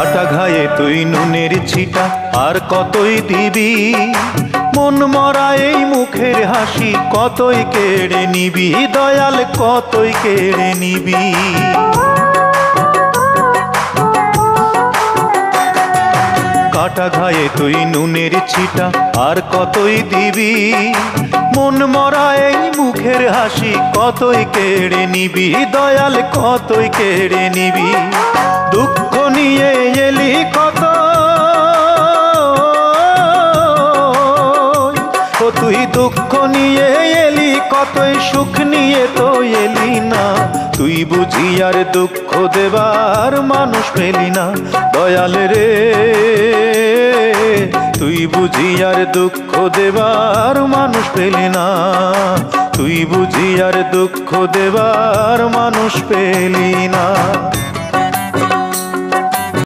কাটা ঘায়ে তুই নুনের ছিটা আর কতই দিবি, মন মরা এই মুখের হাসি কতই কেড়ে নিবি, দয়াল কতই কেড়ে নিবি। কাটা ঘায়ে তুই নুনের ছিটা আর কতই দিবি, মন মরা এই মুখের হাসি কতই কেড়ে নিবি, দয়াল কতই কেড়ে নিবি। দুঃখ নিয়ে এলি কত, ও তুই দুঃখ নিয়ে এলি কতই, সুখ নিয়ে তো এলি না। তুই বুঝি আর দুঃখ দেবার মানুষ পেলি না, দয়াল রে তুই বুঝি আর দুঃখ দেবার মানুষ পেলি না, তুই বুঝি আর দুঃখ দেবার মানুষ পেলি না।